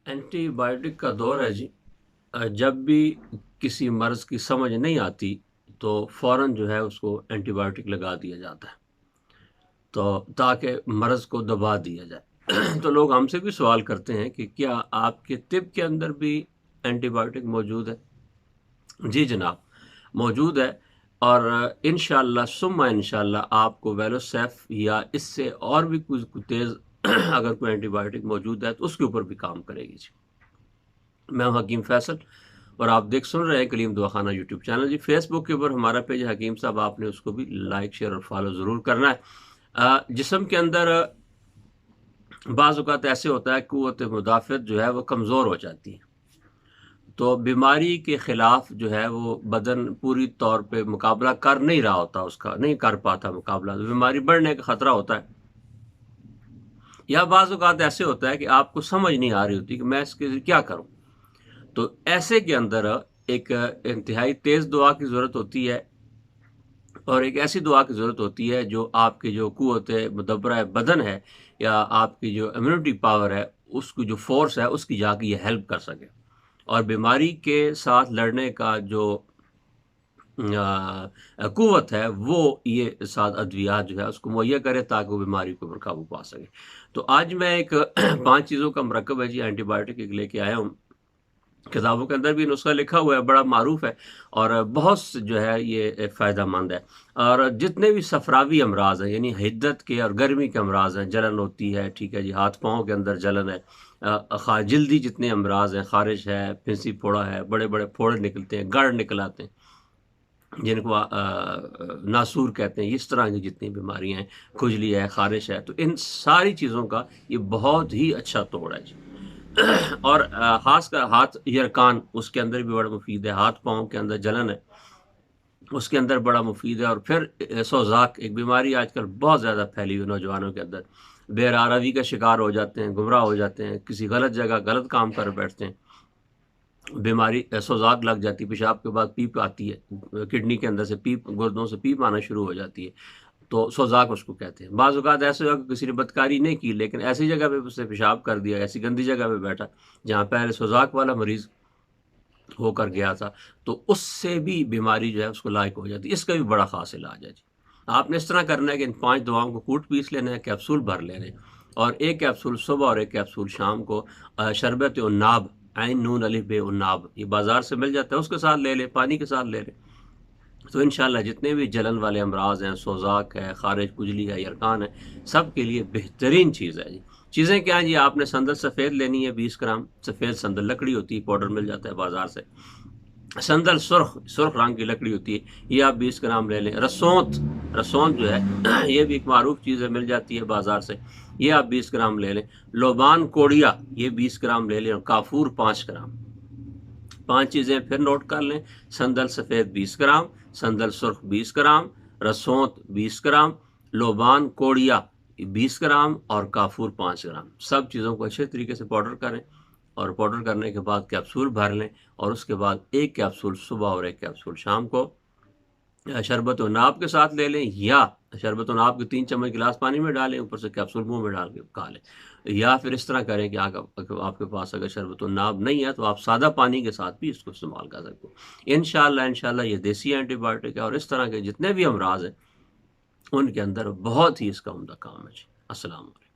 Anti biotic کا دور ہے جی۔ جب بھی کسی مرض کی سمجھ نہیں آتی تو فوراً جو ہے اس کو اینٹی بائیوٹک لگا دیا جاتا ہے تو تاکہ مرض کو دبا دیا جائے۔ تو لوگ ہم سے بھی سوال کرتے ہیں کہ کیا آپ کے طب کے اندر بھی اینٹی بائیوٹک موجود ہے؟ جی جناب، موجود ہے، اور انشاءاللہ ثم انشاءاللہ آپ کو ویلوسیف یا اس سے اور بھی کچھ تیز اگر کوئی اینٹی بائیوٹک موجود ہے تو اس کے اوپر بھی کام کرے گی جی۔ میں ہوں حکیم فیصل، اور آپ سن رہے ہیں کلیم دوا خانہ یوٹیوب چینل جی۔ فیس بک کے اوپر ہمارا پیج ہے حکیم صاحب، آپ نے اس کو بھی لائک شیئر اور فالو ضرور کرنا ہے۔ جسم کے اندر بعض اوقات ایسے ہوتا ہے قوت مدافعت جو ہے وہ کمزور ہو جاتی ہے، تو بیماری کے خلاف جو ہے وہ بدن پوری طور پہ مقابلہ کر نہیں رہا ہوتا، اس کا نہیں کر پاتا مقابلہ، تو بیماری بڑھنے کا خطرہ ہوتا ہے۔ یا بعض اوقات ایسے ہوتا ہے کہ آپ کو سمجھ نہیں آ رہی ہوتی کہ میں اس کے لیے کیا کروں، تو ایسے کے اندر ایک انتہائی تیز دعا کی ضرورت ہوتی ہے، اور ایک ایسی دعا کی ضرورت ہوتی ہے جو آپ کی جو قوت مدبرہ بدن ہے یا آپ کی جو امیونٹی پاور ہے، اس کی جو فورس ہے، اس کی جا کے یہ ہیلپ کر سکے، اور بیماری کے ساتھ لڑنے کا جو قوت ہے وہ یہ ساتھ ادویات جو ہے اس کو مہیا کرے تاکہ وہ بیماری کو پر قابو پا سکے۔ تو آج میں ایک 5 چیزوں کا مرکب ہے جی، اینٹی بائیوٹک لے کے آیا ہوں۔ کتابوں کے اندر بھی نسخہ لکھا ہوا ہے، بڑا معروف ہے، اور بہت جو ہے یہ فائدہ مند ہے۔ اور جتنے بھی صفراوی امراض ہیں، یعنی حدت کے اور گرمی کے امراض ہیں، جلن ہوتی ہے، ٹھیک ہے جی، ہاتھ پاؤں کے اندر جلن ہے، جلدی جتنے امراض ہیں، خارش ہے، پھنسی پھوڑا ہے، بڑے بڑے پھوڑے نکلتے ہیں، گڑ نکل آتے ہیں جن کو ناسور کہتے ہیں، اس طرح کی جتنی بیماریاں ہیں، کھجلی ہے، خارش ہے، تو ان ساری چیزوں کا یہ بہت ہی اچھا توڑ ہے جی۔ اور خاص کر ہاتھ یرکان، اس کے اندر بھی بڑا مفید ہے، ہاتھ پاؤں کے اندر جلن ہے اس کے اندر بڑا مفید ہے۔ اور پھر سوزاک، ایک بیماری آج کل بہت زیادہ پھیلی ہوئی نوجوانوں کے اندر، بے راروی کا شکار ہو جاتے ہیں، گمراہ ہو جاتے ہیں، کسی غلط جگہ غلط کام کر بیٹھتے ہیں، بیماری سوزاک لگ جاتی ہے، پیشاب کے بعد پیپ آتی ہے، کڈنی کے اندر سے پیپ، گردوں سے پیپ آنا شروع ہو جاتی ہے، تو سوزاک اس کو کہتے ہیں۔ بعض اوقات ایسے ہوا کہ کسی نے بدکاری نہیں کی لیکن ایسی جگہ پہ اس نے پیشاب کر دیا، ایسی گندی جگہ پہ بیٹھا جہاں پہلے سوزاک والا مریض ہو کر گیا تھا، تو اس سے بھی بیماری جو ہے اس کو لاحق ہو جاتی ہے۔ اس کا بھی بڑا خاص علاج ہے جی۔ آپ نے اس طرح کرنا ہے کہ ان 5 دواؤں کو کوٹ پیس لینا ہے، کیپسول بھر لینے ہیں، اور ایک کیپسول صبح اور ایک کیپسول شام کو شربت عناب، عین نون الف ب عناب، یہ بازار سے مل جاتا ہے، اس کے ساتھ لے لیں، پانی کے ساتھ لے لیں، تو انشاءاللہ جتنے بھی جلن والے امراض ہیں، سوزاک ہے، خارش کجلی ہے، یرکان ہے، سب کے لیے بہترین چیز ہے جی۔ چیزیں کیا ہیں جی؟ آپ نے سندل سفید لینی ہے 20 گرام، سفید سندل لکڑی ہوتی ہے، پاؤڈر مل جاتا ہے بازار سے۔ سندل سرخ رنگ کی لکڑی ہوتی ہے، یہ آپ 20 گرام لے لیں۔ رسونت جو ہے یہ بھی ایک معروف چیز ہے، مل جاتی ہے بازار سے، یہ آپ 20 گرام لے لیں۔ لوبان کوڑیا یہ 20 گرام لے لیں، اور کافور 5 گرام۔ 5 چیزیں پھر نوٹ کر لیں: سندل سفید 20 گرام، سندل سرخ 20 گرام، رسونت 20 گرام، لوبان کوڑیا 20 گرام، اور کافور 5 گرام۔ سب چیزوں کو اچھے طریقے سے پاؤڈر کریں، اور پاؤڈر کرنے کے بعد کیپسول بھر لیں، اور اس کے بعد ایک کیپسول صبح اور ایک کیپسول شام کو شربت و ناب کے ساتھ لے لیں، یا شربت و ناب کے 3 چمچ گلاس پانی میں ڈالیں، اوپر سے کیپسول منہ میں ڈال کے کھا لیں۔ یا پھر اس طرح کریں کہ آپ کے پاس اگر شربت و ناب نہیں ہے تو آپ سادہ پانی کے ساتھ بھی اس کو استعمال کر سکتے ہیں۔ انشاءاللہ یہ دیسی اینٹی بائیوٹک ہے، اور اس طرح کے جتنے بھی امراض ہیں ان کے اندر بہت ہی اس کا عمدہ کام ہے جی۔ السلام علیکم۔